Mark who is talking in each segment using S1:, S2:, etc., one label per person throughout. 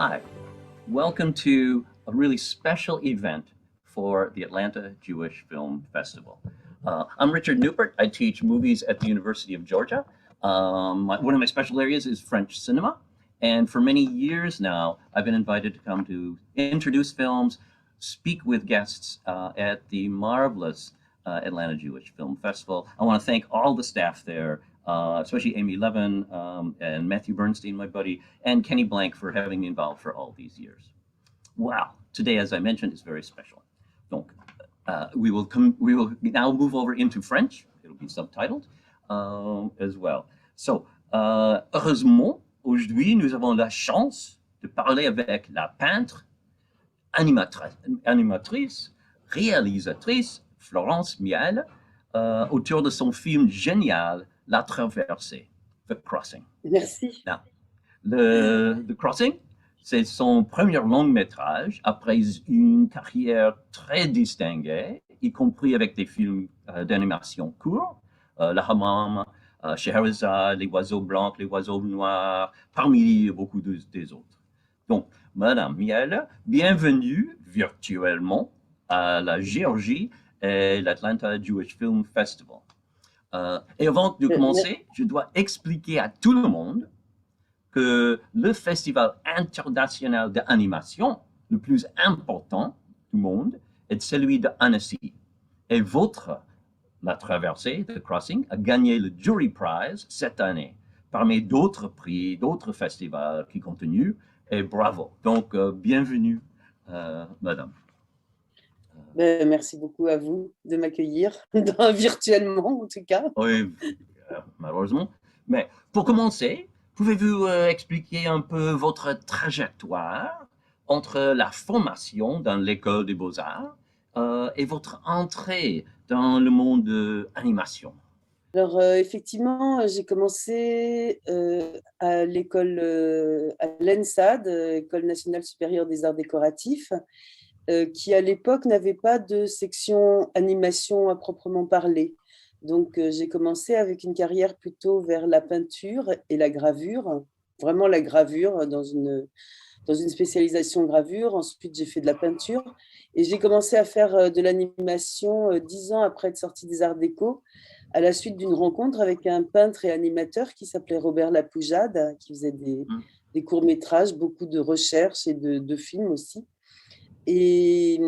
S1: Hi, welcome to a really special event for the Atlanta Jewish Film Festival. I'm Richard Newport. I teach movies at the University of Georgia. One of my special areas is French cinema. And for many years now, I've been invited to come to introduce films, speak with guests at the marvelous Atlanta Jewish Film Festival. I want to thank all the staff there, especially Amy Levin and Matthew Bernstein, my buddy, and Kenny Blank for having me involved for all these years. Wow, today, as I mentioned, is very special. Donc, we will now move over into French. It'll be subtitled as well. So, heureusement, aujourd'hui, nous avons la chance de parler avec la peintre, animatrice, réalisatrice Florence Miele autour de son film génial La Traversée, The Crossing.
S2: Merci.
S1: Now, The Crossing, c'est son premier long métrage après une carrière très distinguée, y compris avec des films d'animation courts, La Hammam, Scheherazade, Les Oiseaux Blancs, Les Oiseaux Noirs, parmi beaucoup des autres. Donc, Madame Miele, bienvenue virtuellement à la Géorgie et l'Atlanta Jewish Film Festival. Et avant de commencer, je dois expliquer à tout le monde que le festival international d'animation le plus important du monde est celui de Annecy. Et votre La Traversée, The Crossing, a gagné le Jury Prize cette année, parmi d'autres prix, d'autres festivals qui continuent. Et bravo. Donc, bienvenue, madame.
S2: Merci beaucoup à vous de m'accueillir, virtuellement en tout cas.
S1: Oui, malheureusement. Mais pour commencer, pouvez-vous expliquer un peu votre trajectoire entre la formation dans l'école des beaux-arts et votre entrée dans le monde de l'animation?
S2: Alors, effectivement, j'ai commencé à l'école, à l'ENSAD, École nationale supérieure des arts décoratifs, qui à l'époque n'avait pas de section animation à proprement parler. Donc, j'ai commencé avec une carrière plutôt vers la peinture et la gravure, vraiment la gravure dans une spécialisation gravure. Ensuite, j'ai fait de la peinture et j'ai commencé à faire de l'animation 10 ans après être sortie des arts déco, à la suite d'une rencontre avec un peintre et animateur qui s'appelait Robert Lapoujade, qui faisait des courts-métrages, beaucoup de recherches et de films aussi. Et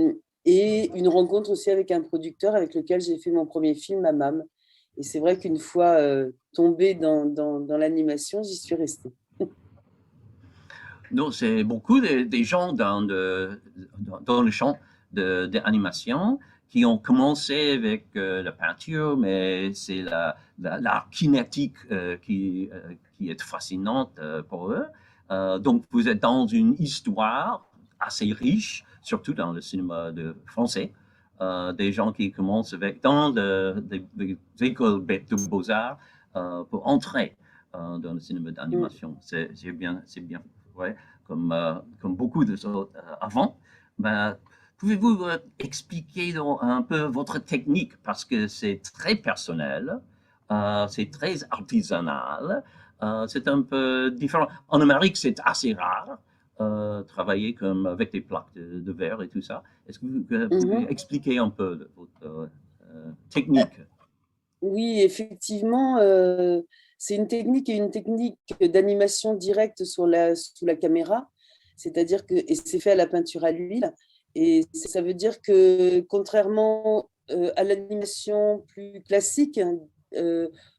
S2: une rencontre aussi avec un producteur avec lequel j'ai fait mon premier film, Mamam. Et c'est vrai qu'une fois tombée dans l'animation, j'y suis restée.
S1: Donc, c'est beaucoup des gens dans le champ de l'animation qui ont commencé avec la peinture, mais c'est l'art kinétique qui est fascinante pour eux. Donc, vous êtes dans une histoire assez riche, surtout dans le cinéma français, des gens qui commencent dans des écoles de beaux-arts pour entrer dans le cinéma d'animation. C'est bien. Ouais, comme beaucoup de autres avant. Ben, pouvez-vous expliquer un peu votre technique parce que c'est très personnel, c'est très artisanal, c'est un peu différent. En Amérique, c'est assez rare travailler avec des plaques de verre et tout ça. Est-ce que vous pouvez expliquer un peu votre technique?
S2: Oui, effectivement, c'est une technique d'animation directe sous la caméra, c'est-à-dire que et c'est fait à la peinture à l'huile. Et ça veut dire que contrairement à l'animation plus classique,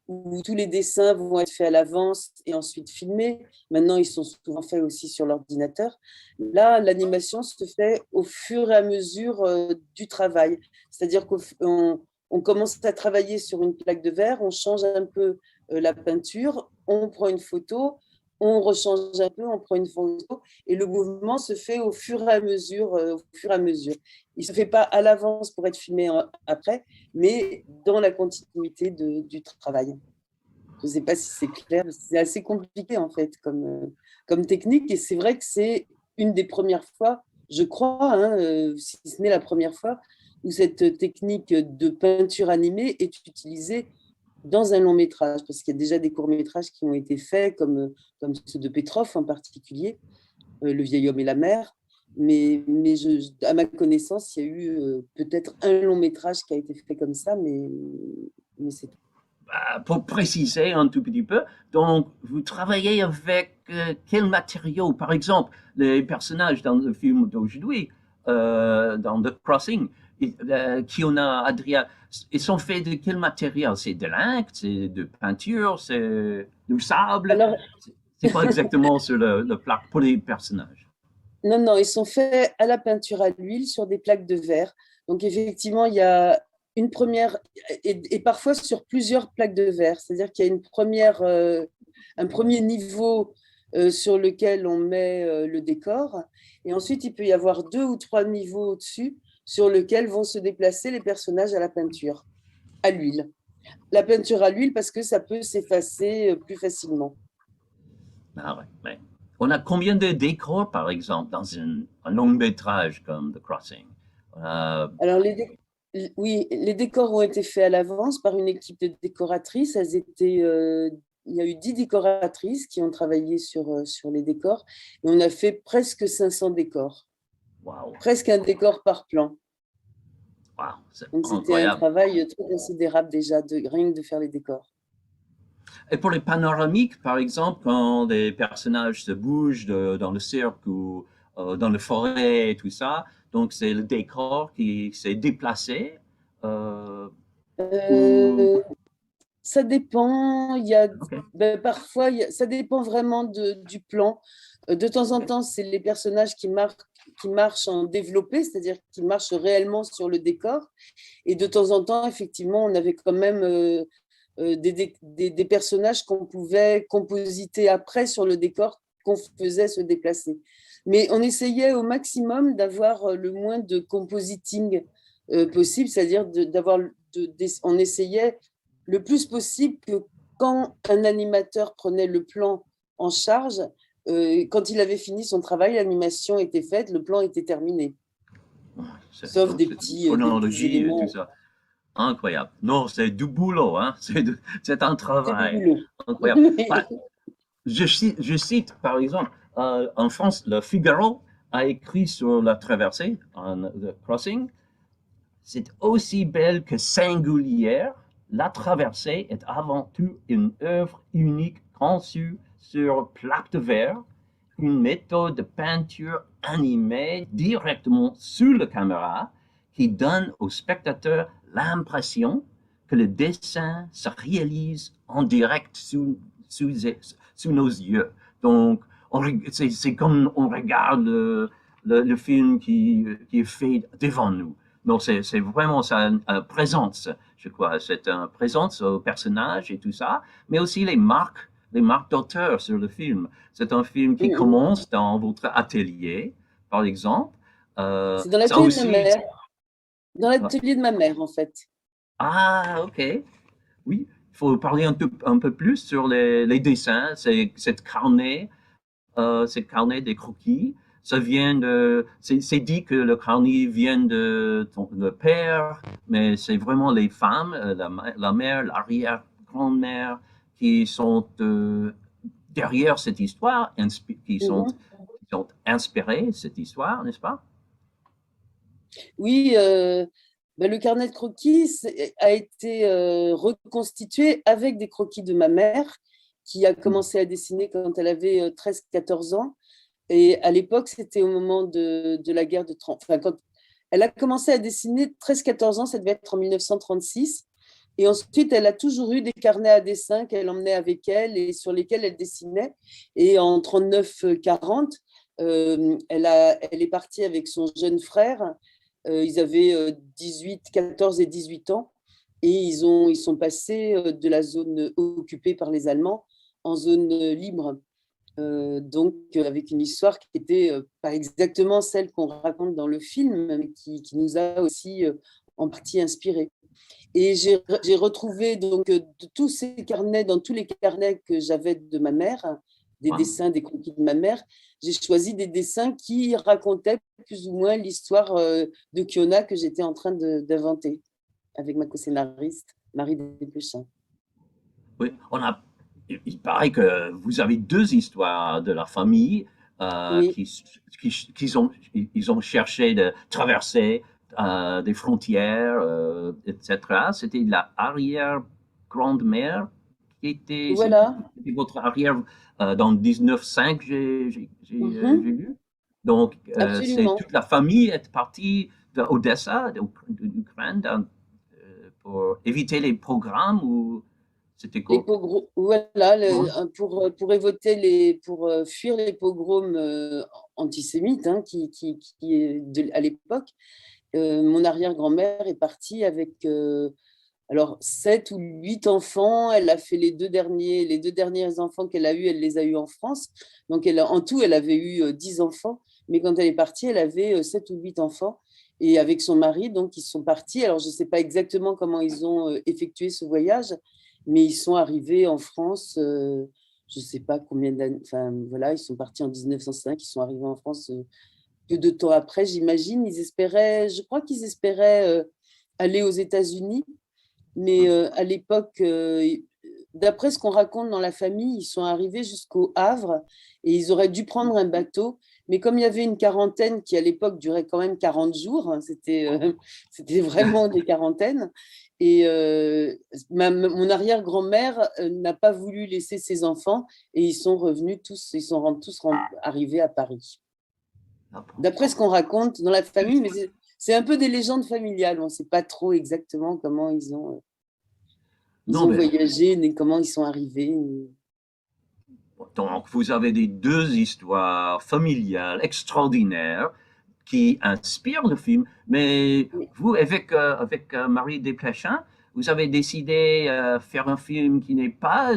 S2: où tous les dessins vont être faits à l'avance et ensuite filmés, maintenant ils sont souvent faits aussi sur l'ordinateur. Là, l'animation se fait au fur et à mesure du travail, c'est-à-dire qu'on commence à travailler sur une plaque de verre, on change un peu la peinture, on prend une photo, on rechange un peu, on prend une photo, et le mouvement se fait au fur et à mesure. Il ne se fait pas à l'avance pour être filmé après, mais dans la continuité du travail. Je ne sais pas si c'est clair, c'est assez compliqué en fait comme technique, et c'est vrai que c'est une des premières fois, je crois, si ce n'est la première fois, où cette technique de peinture animée est utilisée dans un long métrage, parce qu'il y a déjà des courts métrages qui ont été faits, comme ceux de Petrov en particulier, Le vieil homme et la mer. Mais à ma connaissance, il y a eu peut-être un long métrage qui a été fait comme ça, mais c'est tout.
S1: Pour préciser un tout petit peu, donc vous travaillez avec quels matériaux? Par exemple, les personnages dans le film d'aujourd'hui, dans The Crossing, Kiona, Adria, ils sont faits de quel matériel? C'est de l'inque, c'est de peinture, c'est du sable?
S2: Alors,
S1: C'est quoi exactement sur le plat pour les personnages?
S2: non, non, ils sont faits à la peinture à l'huile sur des plaques de verre. Donc, effectivement, il y a une première, et parfois sur plusieurs plaques de verre. C'est-à-dire qu'il y a un premier niveau sur lequel on met le décor. Et ensuite, il peut y avoir 2 ou 3 niveaux au-dessus sur lesquels vont se déplacer les personnages à la peinture, à l'huile. La peinture à l'huile parce que ça peut s'effacer plus facilement.
S1: Ah ouais, ouais. On a combien de décors, par exemple, dans un long métrage comme The Crossing?
S2: Alors, oui, les décors ont été faits à l'avance par une équipe de décoratrices. Il y a eu 10 décoratrices qui ont travaillé sur les décors et on a fait presque 500 décors,
S1: Wow,
S2: presque un décor par plan.
S1: wow, c'est
S2: Donc, c'était un
S1: incroyable.
S2: travail très considérable déjà, rien que de faire les décors.
S1: Et pour les panoramiques, par exemple, quand des personnages se bougent dans le cirque ou dans la forêt et tout ça, donc c'est le décor qui s'est déplacé. euh, ou...
S2: Euh, Ça dépend.
S1: Ok,
S2: Parfois, ça dépend vraiment du plan. De temps en temps, c'est les personnages qui marchent en développé, c'est-à-dire qui marchent réellement sur le décor. Et de temps en temps, effectivement, on avait quand même des personnages qu'on pouvait compositer après sur le décor qu'on faisait se déplacer. Mais on essayait au maximum d'avoir le moins de compositing possible, c'est-à-dire on essayait le plus possible que quand un animateur prenait le plan en charge, quand il avait fini son travail, l'animation était faite, le plan était terminé, sauf
S1: donc c'est
S2: des petits
S1: chronologie et tout
S2: éléments.
S1: ça. Incroyable. Non, c'est du boulot, hein? C'est un
S2: C'est du
S1: travail
S2: boulot.
S1: incroyable. Bah, je cite, par exemple, en France, le Figaro a écrit sur la traversée, The Crossing, c'est aussi belle que singulière. La traversée est avant tout une œuvre unique conçue sur plaque de verre, une méthode de peinture animée directement sous la caméra qui donne au spectateur l'impression que le dessin se réalise en direct sous nos yeux. Donc, c'est comme on regarde le film qui est fait devant nous. Donc, c'est vraiment ça, une présence, je crois. C'est une présence au personnage et tout ça, mais aussi les marques d'auteur sur le film. C'est un film qui commence dans votre atelier, par exemple.
S2: C'est dans
S1: Ça
S2: l'atelier de ma
S1: aussi.
S2: mère. Dans l'atelier de ma mère, en fait.
S1: Ah, ok. Oui, il faut parler un peu plus sur les dessins, cette carnet des croquis. Ça vient c'est dit que le carnet vient de le père, mais c'est vraiment les femmes, la mère, l'arrière-grand-mère qui sont derrière cette histoire,
S2: Mhm.
S1: qui sont inspirées cette histoire, n'est-ce pas?
S2: Oui, le carnet de croquis a été reconstitué avec des croquis de ma mère, qui a
S1: Hmm.
S2: commencé à dessiner quand elle avait 13-14 ans. Et à l'époque, c'était au moment de la guerre de 30. Enfin, quand elle a commencé à dessiner 13-14 ans, ça devait être en 1936. Et ensuite, elle a toujours eu des carnets à dessin qu'elle emmenait avec elle et sur lesquels elle dessinait. Et en 39-40, elle est partie avec son jeune frère. Ils avaient 18, 14 et 18 ans. Et ils sont passés de la zone occupée par les Allemands en zone libre. Donc, avec une histoire qui était pas exactement celle qu'on raconte dans le film, mais qui nous a aussi en partie inspiré. Et j'ai retrouvé donc de tous ces carnets, dans tous les carnets que j'avais de ma mère, des
S1: Wow.
S2: dessins, des croquis de ma mère, j'ai choisi des dessins qui racontaient plus ou moins l'histoire de Kiona que j'étais en train d'inventer avec ma co-scénariste Marie Desplechin.
S1: Oui, il paraît que vous avez deux histoires de la famille.
S2: Oui,
S1: ils ont cherché de traverser des frontières, etc. C'était la arrière-grand-mère qui était,
S2: voilà.
S1: c'était votre arrière dans 1905, j'ai
S2: Mhm,
S1: lu. Donc, c'est
S2: absolument.
S1: toute la famille est partie d'Odessa, d'Ukraine, pour éviter les programmes ou c'était
S2: Les
S1: quoi?
S2: pogroms, voilà, pour éviter pour fuir les pogroms antisémites à l'époque. Mon arrière-grand-mère est partie avec alors 7 ou 8 enfants. Elle a fait les deux derniers enfants qu'elle a eus, elle les a eus en France. Donc en tout, elle avait eu 10 enfants. Mais quand elle est partie, elle avait 7 ou 8 enfants. Et avec son mari, donc ils sont partis. Alors je ne sais pas exactement comment ils ont effectué ce voyage, mais ils sont arrivés en France. Je ne sais pas combien d'années. Enfin voilà, ils sont partis en 1905. Ils sont arrivés en France peu de temps après, j'imagine. Je crois qu'ils espéraient aller aux États-Unis, mais à l'époque, d'après ce qu'on raconte dans la famille, ils sont arrivés jusqu'au Havre et ils auraient dû prendre un bateau. Mais comme il y avait une quarantaine qui, à l'époque, durait quand même 40 jours, hein, c'était vraiment des quarantaines. Et mon arrière-grand-mère n'a pas voulu laisser ses enfants et ils sont revenus tous, arrivés à Paris. D'après ce qu'on raconte dans la famille, mais c'est un peu des légendes familiales. On ne sait pas trop exactement comment ils
S1: Non,
S2: ont
S1: mais
S2: voyagé, ni comment ils sont arrivés.
S1: donc vous avez des deux histoires familiales extraordinaires qui inspirent le film, mais vous, avec Marie Desplechin, vous avez décidé faire un film qui n'est pas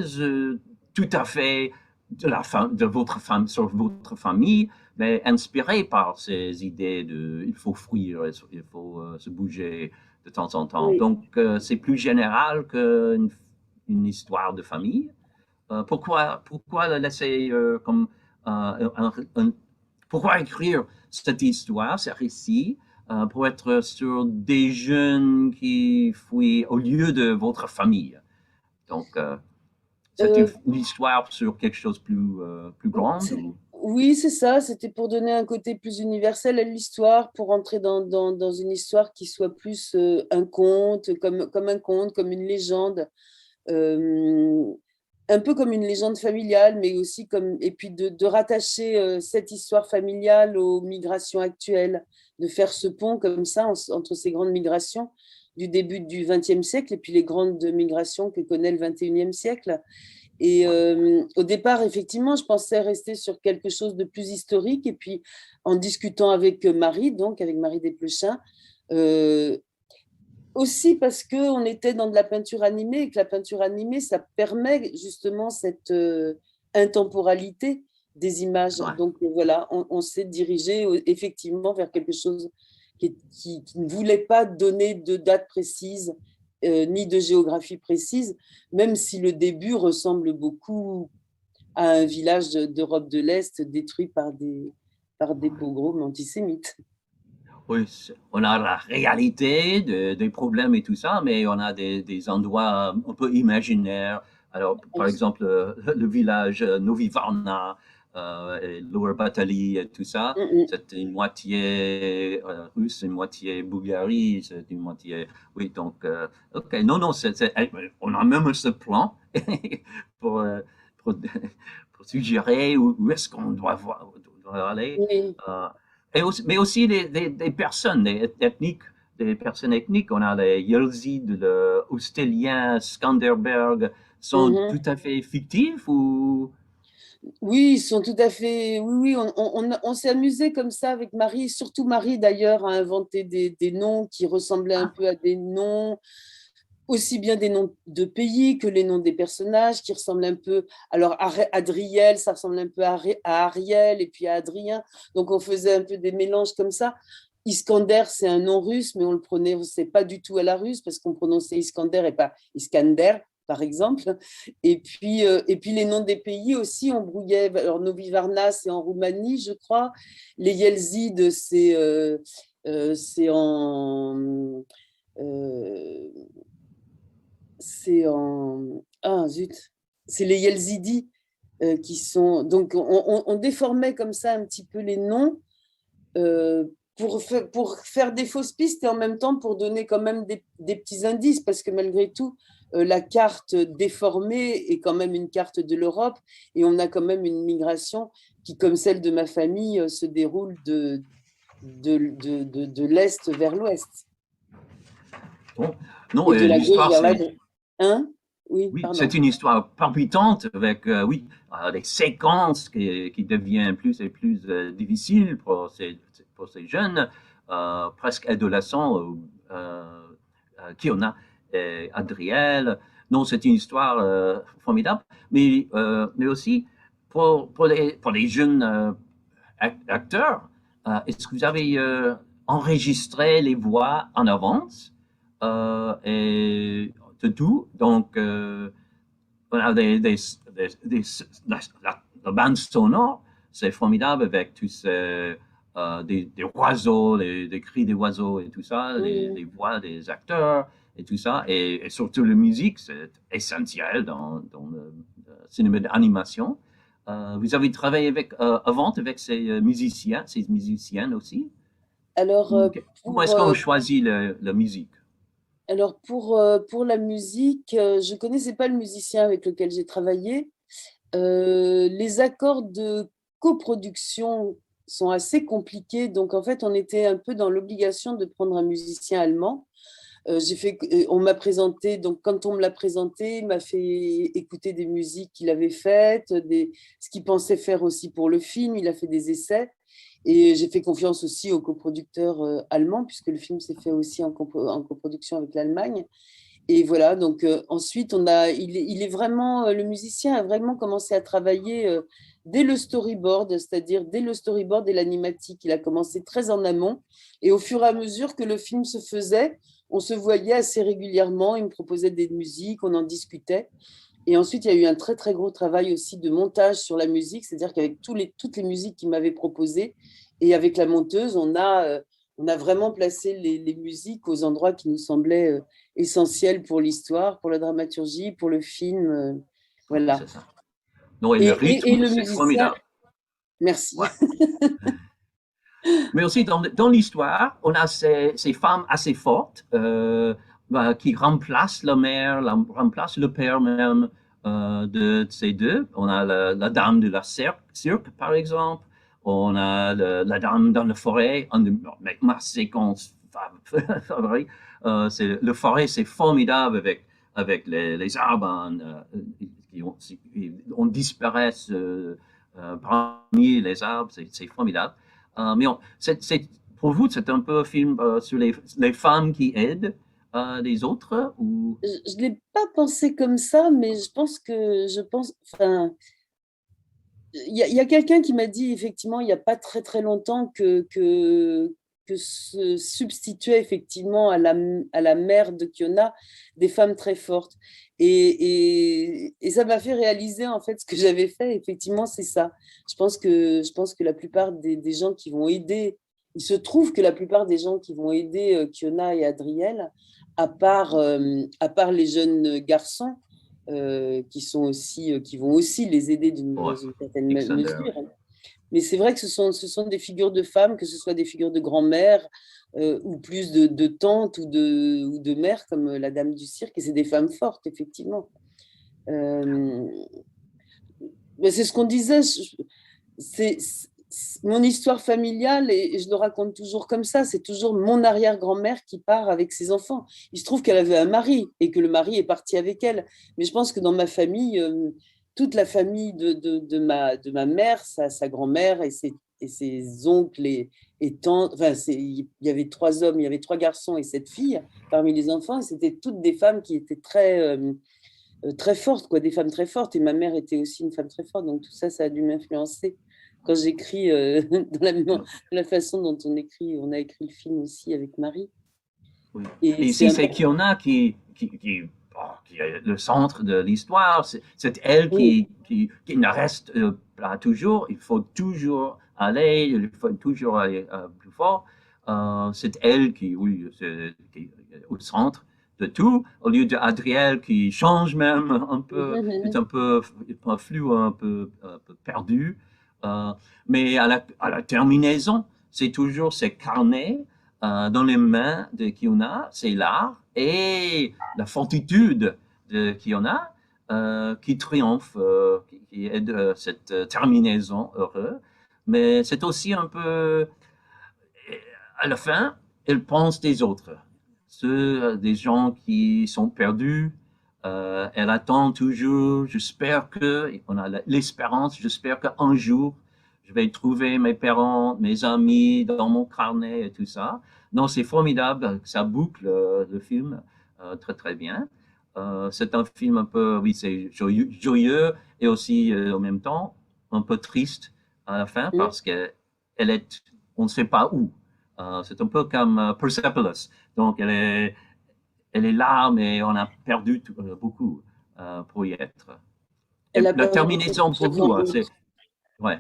S1: tout à fait de votre femme, sur votre famille, mais inspiré par ces idées de il faut fuir, il faut se bouger de temps en temps.
S2: Oui.
S1: Donc, c'est plus général qu'une une histoire de famille. Pourquoi le laisser comme pourquoi écrire cette histoire, ce récit, pour être sur des jeunes qui fuient au lieu de votre famille. Donc, c'est
S2: Euh,
S1: une histoire sur quelque chose de plus grande
S2: c'est-
S1: ou...
S2: oui, c'est ça. C'était pour donner un côté plus universel à l'histoire, pour entrer dans une histoire qui soit plus un conte, comme un conte, comme une légende. Euh, un peu comme une légende familiale, mais aussi et puis de rattacher cette histoire familiale aux migrations actuelles, de faire ce pont comme ça entre ces grandes migrations du début du XXe siècle et puis les grandes migrations que connaît le XXIe siècle. Et au départ, effectivement, je pensais rester sur quelque chose de plus historique. Et puis, en discutant avec Marie, donc avec Marie Desplechin, euh, aussi parce qu'on était dans de la peinture animée et que la peinture animée, ça permet justement cette intemporalité des images.
S1: Ouais.
S2: Donc voilà, on s'est dirigé effectivement vers quelque chose qui ne voulait pas donner de date précise ni de géographie précise, même si le début ressemble beaucoup à un village d'Europe de l'Est détruit par des pogroms antisémites.
S1: Oui, on a la réalité des problèmes et tout ça, mais on a des endroits un peu imaginaires. Alors, par exemple, le village Novi Varna, et Lower Batali et tout ça, c'est une moitié russe, une moitié Bulgarie, c'est une moitié... Oui, donc, OK. Non, non, on a même ce plan pour, pour, pour suggérer où est-ce qu'on doit aller.
S2: Oui.
S1: Euh, mais aussi des personnes, des personnes ethniques. On a les Yeltsin, le Austélien, Skanderberg, sont tout à fait fictifs ou...
S2: Oui, ils sont tout à fait. Oui, oui, on s'est amusé comme ça avec Marie, surtout Marie d'ailleurs, à inventer des noms qui ressemblaient un
S1: Ah,
S2: peu à des noms, aussi bien des noms de pays que les noms des personnages qui ressemblent un peu. Alors, Adriel, ça ressemble un peu à Ariel et puis à Adrien. Donc, on faisait un peu des mélanges comme ça. Iskander, c'est un nom russe, mais on le prononçait pas du tout à la russe parce qu'on prononçait Iskander et pas Iskander, par exemple. Et puis les noms des pays aussi, on brouillait. Alors, Novi Varna, c'est en Roumanie, je crois. Les Yelzides, c'est en. euh, c'est en. Ah, zut. C'est les Yelzidis. qui sont. Donc, on déformait comme ça un petit peu les noms pour faire des fausses pistes et en même temps pour donner quand même des petits indices, parce que malgré tout, la carte déformée est quand même une carte de l'Europe et on a quand même une migration qui, comme celle de ma famille, se déroule de l'Est vers l'Ouest
S1: Bon. Non,
S2: et de la gauche
S1: l'histoire,
S2: vers la
S1: c'est
S2: droite. Hein? Oui,
S1: oui, c'est
S2: pardon.
S1: une histoire palpitante avec oui, des séquences qui deviennent plus et plus difficiles pour ces jeunes, presque adolescents, Kiona et Adriel. Non, c'est une histoire formidable, mais aussi pour les jeunes acteurs, est-ce que vous avez enregistré les voix en avance et de tout? Donc, voilà, la bande sonore, c'est formidable avec tous des oiseaux, des cris des oiseaux et tout ça,
S2: Oui.
S1: les voix des acteurs et tout ça, et surtout la musique, c'est essentiel dans le cinéma d'animation. Vous avez travaillé avant avec ces musiciens, ces musiciennes aussi?
S2: Alors,
S1: Ou comment
S2: pour,
S1: est-ce qu'on choisit la musique?
S2: pour la musique, je ne connaissais pas le musicien avec lequel j'ai travaillé. Les accords de coproduction sont assez compliqués, donc en fait, on était un peu dans l'obligation de prendre un musicien allemand. On m'a présenté, donc quand on me l'a présenté, il m'a fait écouter des musiques qu'il avait faites, ce qu'il pensait faire aussi pour le film. Il a fait des essais. Et j'ai fait confiance aussi aux coproducteurs allemands, puisque le film s'est fait aussi en coproduction avec l'Allemagne. Et voilà, donc ensuite, il est vraiment, le musicien a vraiment commencé à travailler dès le storyboard, c'est-à-dire dès le storyboard et l'animatique. Il a commencé très en amont. Et au fur et à mesure que le film se faisait, on se voyait assez régulièrement. Il me proposait des musiques, on en discutait. Et ensuite, il y a eu un très, très gros travail aussi de montage sur la musique, c'est-à-dire qu'avec toutes les musiques qu'il m'avait proposées et avec la monteuse, on a vraiment placé les musiques aux endroits qui nous semblaient essentiels pour l'histoire, pour la dramaturgie, pour le film.
S1: Oui,
S2: Voilà.
S1: c'est ça. Non, et le
S2: Et
S1: rythme,
S2: le
S1: c'est
S2: musicien,
S1: formidable.
S2: merci.
S1: Ouais. Mais aussi dans l'histoire, on a ces femmes assez fortes qui remplacent la mère, remplacent le père même de ces deux. On a la dame de la cirque, par exemple. On a la dame dans la forêt. Ma séquence favorite, le forêt, c'est formidable avec les arbres on disparaît parmi les arbres. C'est formidable. Mais pour vous, c'est un peu un film sur les femmes qui aident les autres ou...
S2: Je ne l'ai pas pensé comme ça, mais enfin, il y a quelqu'un qui m'a dit effectivement il n'y a pas très très longtemps que se substituait effectivement à la mère de Kiona des femmes très fortes. Et ça m'a fait réaliser en fait ce que j'avais fait. Effectivement, c'est ça. Je pense que la plupart des gens qui vont aider, il se trouve que la plupart des gens qui vont aider Kiona et Adriel, à part les jeunes garçons, qui vont aussi les aider dans
S1: Ouais,
S2: une certaine
S1: Xander,
S2: mesure. Mais c'est vrai que ce sont des figures de femmes, que ce soit des figures de grand-mère ou plus de tantes ou de mères comme la dame du cirque, et c'est des femmes fortes, effectivement. Euh, mais c'est ce qu'on disait, mon histoire familiale, et je le raconte toujours comme ça, c'est toujours mon arrière-grand-mère qui part avec ses enfants. Il se trouve qu'elle avait un mari et que le mari est parti avec elle. Mais je pense que dans ma famille, toute la famille de ma mère, sa grand-mère et ses oncles et tantes, enfin, il y avait trois hommes, il y avait trois garçons et sept filles parmi les enfants, et c'était toutes des femmes qui étaient très fortes, quoi, des femmes très fortes. Et ma mère était aussi une femme très forte, donc tout ça, ça a dû m'influencer quand j'écris dans la façon dont on a écrit le film aussi avec Marie.
S1: oui.
S2: Et
S1: Mais
S2: c'est
S1: ici, c'est
S2: important.
S1: Kiona qui est le centre de l'histoire. C'est elle
S2: Oui,
S1: qui ne reste pas toujours. Il faut toujours aller, il faut toujours aller plus fort. C'est elle qui est au centre de tout, au lieu d'Adriel qui change même un peu, est un peu flou, un peu perdu. Euh, mais à la terminaison, c'est toujours ces carnets dans les mains de Kiona, c'est l'art et la fortitude de Kiona qui triomphe, qui est de cette terminaison heureuse. Mais c'est aussi un peu, à la fin, elle pense des autres, des gens qui sont perdus. Elle attend toujours, j'espère que, on a l'espérance, j'espère qu'un jour, je vais trouver mes parents, mes amis dans mon carnet et tout ça. Non, c'est formidable, ça boucle le film très très bien. C'est un film un peu, oui, c'est joyeux, joyeux et aussi en même temps un peu triste à la fin parce que elle est, on ne sait pas où. C'est un peu comme Persepolis. Donc, elle est là, mais on a perdu beaucoup pour y être. Et
S2: Elle a
S1: la
S2: perdu beaucoup
S1: terminaison
S2: de
S1: pour
S2: choses en
S1: vous, hein,
S2: route.
S1: ouais.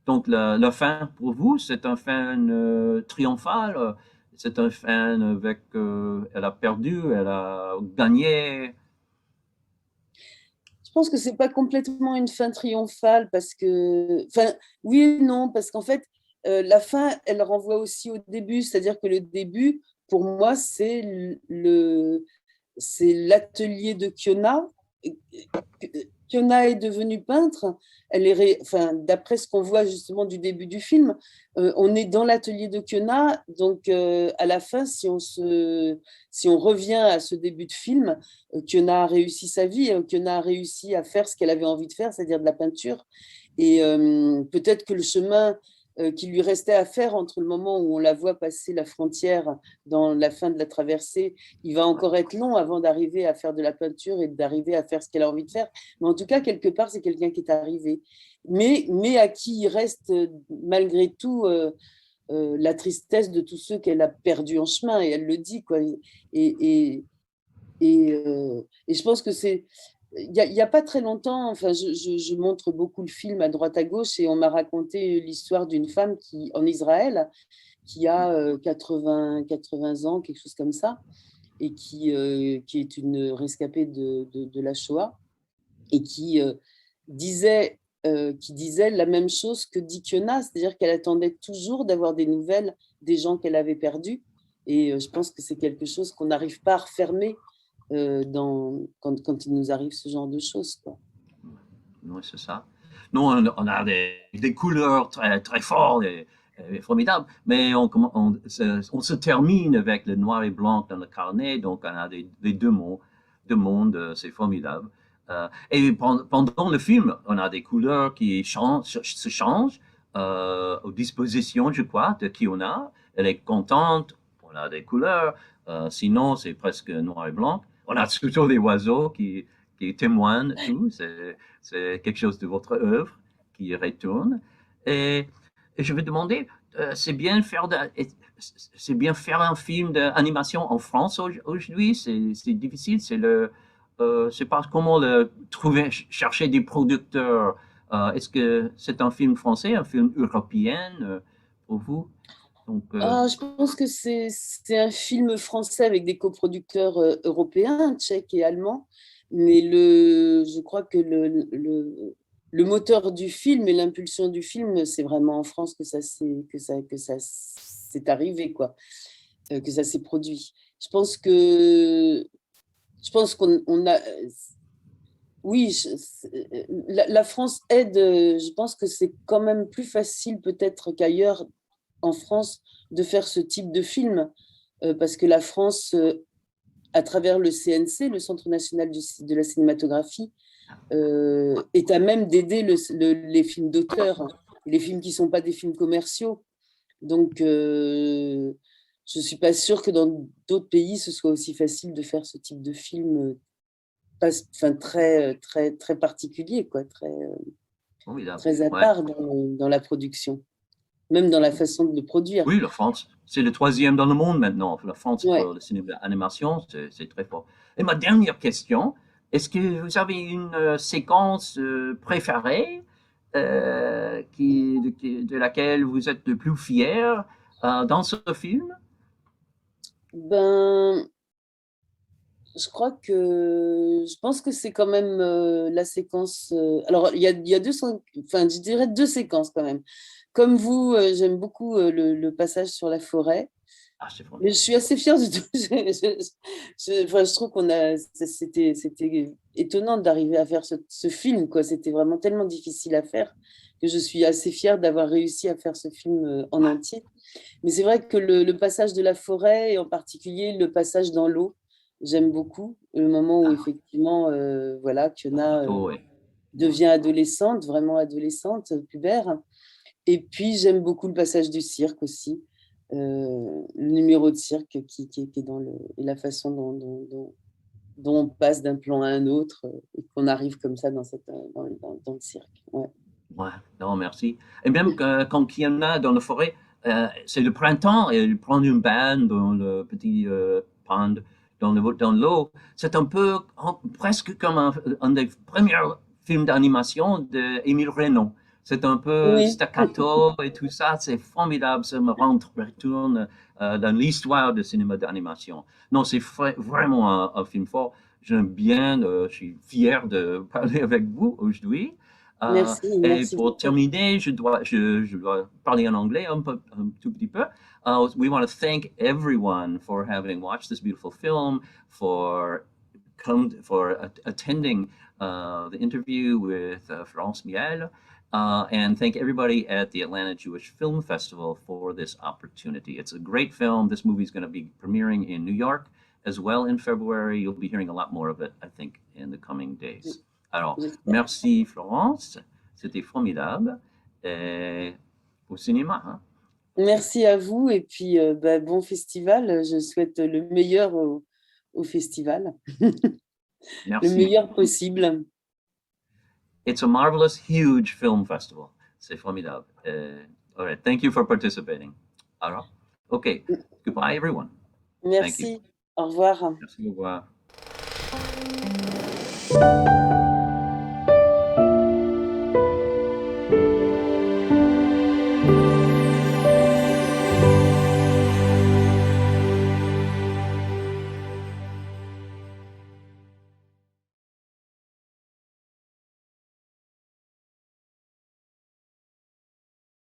S1: Donc, la fin pour vous, c'est un fin triomphale. C'est un fin avec, elle a perdu, elle a gagné.
S2: Je pense que c'est pas complètement une fin triomphale parce que, enfin, oui et non, parce qu'en fait, la fin, elle renvoie aussi au début, c'est-à-dire que le début, pour moi, c'est l'atelier de Kiona. Kiona est devenue peintre. Enfin, d'après ce qu'on voit justement du début du film, on est dans l'atelier de Kiona. Donc, à la fin, si on revient à ce début de film, Kiona a réussi sa vie. Kiona a réussi à faire ce qu'elle avait envie de faire, c'est-à-dire de la peinture. Et peut-être que le chemin qui lui restait à faire entre le moment où on la voit passer la frontière dans la fin de la traversée, il va encore être long avant d'arriver à faire de la peinture et d'arriver à faire ce qu'elle a envie de faire. Mais en tout cas, quelque part, c'est quelqu'un qui est arrivé. Mais à qui il reste malgré tout la tristesse de tous ceux qu'elle a perdus en chemin, et elle le dit, quoi. Et, et je pense que c'est il y a pas très longtemps, enfin, je montre beaucoup le film à droite à gauche et on m'a raconté l'histoire d'une femme qui, en Israël, qui a 80 ans, quelque chose comme ça, et qui est une rescapée de la Shoah et qui disait la même chose que dit Kiona, c'est-à-dire qu'elle attendait toujours d'avoir des nouvelles des gens qu'elle avait perdus. Et je pense que c'est quelque chose qu'on n'arrive pas à refermer quand il nous arrive ce genre de choses, quoi.
S1: Oui, c'est ça. Nous, on a des couleurs très, très fortes et formidables, mais on se termine avec le noir et blanc dans le carnet, donc on a des deux mondes, c'est formidable. Et pendant le film, on a des couleurs qui se changent aux dispositions, je crois, de qui on a. Elle est contente, on a des couleurs, sinon c'est presque noir et blanc. On a toujours des oiseaux qui témoignent tout. C'est quelque chose de votre œuvre qui retourne. Et je vais demander, c'est bien faire un film d'animation en France aujourd'hui. C'est difficile. C'est pas comment le trouver, chercher des producteurs. Est-ce que c'est un film français, un film européen pour vous? Donc,
S2: Ah, je pense que c'est un film français avec des coproducteurs européens, tchèques et allemands. Mais je crois que le moteur du film et l'impulsion du film, c'est vraiment en France que ça s'est arrivé, quoi, que ça s'est produit. Je pense qu'on a, oui, la France aide. Je pense que c'est quand même plus facile peut-être qu'ailleurs en France de faire ce type de film, parce que la France, à travers le CNC, le Centre national de la cinématographie, est à même d'aider les films d'auteur, les films qui ne sont pas des films commerciaux. Donc, je ne suis pas sûre que dans d'autres pays, ce soit aussi facile de faire ce type de film, enfin, très particulier, quoi,
S1: formidable.
S2: très à
S1: Ouais.
S2: part dans la production, même dans la façon de le produire.
S1: Oui, la France, c'est le troisième dans le monde maintenant. La France,
S2: Ouais.
S1: pour le cinéma d'animation, c'est très fort. Et ma dernière question, est-ce que vous avez une séquence préférée de laquelle vous êtes le plus fier dans ce film?
S2: Ben, Je crois que je pense que c'est quand même la séquence. Alors, il y a enfin, je dirais deux séquences quand même. Comme vous, j'aime beaucoup le passage sur la forêt.
S1: Ah, c'est
S2: Mais je
S1: formidable.
S2: suis assez fière du tout. Enfin, je trouve c'était étonnant d'arriver à faire ce film, quoi. C'était vraiment tellement difficile à faire que je suis assez fière d'avoir réussi à faire ce film en entier. Mais c'est vrai que le passage de la forêt, et en particulier le passage dans l'eau, j'aime beaucoup. Le moment où
S1: Ah,
S2: effectivement, voilà,
S1: le
S2: Fiona
S1: bateau, oui. Ouais.
S2: devient adolescente, vraiment adolescente, pubère. Et puis j'aime beaucoup le passage du cirque aussi, le numéro de cirque qui est dans et la façon dont on passe d'un plan à un autre et qu'on arrive comme ça dans le cirque. Ouais.
S1: Ouais, non, merci. Et même quand Kiana dans la forêt, c'est le printemps et il prend une bain dans le petit pond dans l'eau. C'est un peu presque comme un des premiers films d'animation d'Émile Renaud. C'est un peu
S2: Oui,
S1: staccato et tout ça. C'est formidable. Ça me retourne dans l'histoire du cinéma d'animation. Non, c'est vraiment un film fort. J'aime bien, je suis fier de parler avec vous aujourd'hui.
S2: merci,
S1: Et
S2: merci
S1: pour
S2: beaucoup.
S1: terminer, je dois parler en anglais un tout petit peu. We want to thank everyone for having watched this beautiful film, for attending the interview with Florence Miel, and thank everybody at the Atlanta Jewish Film Festival for this opportunity. It's a great film. This movie is going to be premiering in New York as well in February. You'll be hearing a lot more of it, I think, in the coming days. Alors,
S2: J'espère.
S1: merci Florence, c'était formidable. Et au cinéma, hein?
S2: Merci à vous et puis bah, bon festival. Je souhaite le meilleur au festival, le
S1: Merci.
S2: meilleur possible.
S1: It's a marvelous, huge film festival. C'est formidable. All right, thank you for participating. Alors, okay, goodbye everyone. Thank you.
S2: Merci. Au revoir.
S1: Merci, au revoir.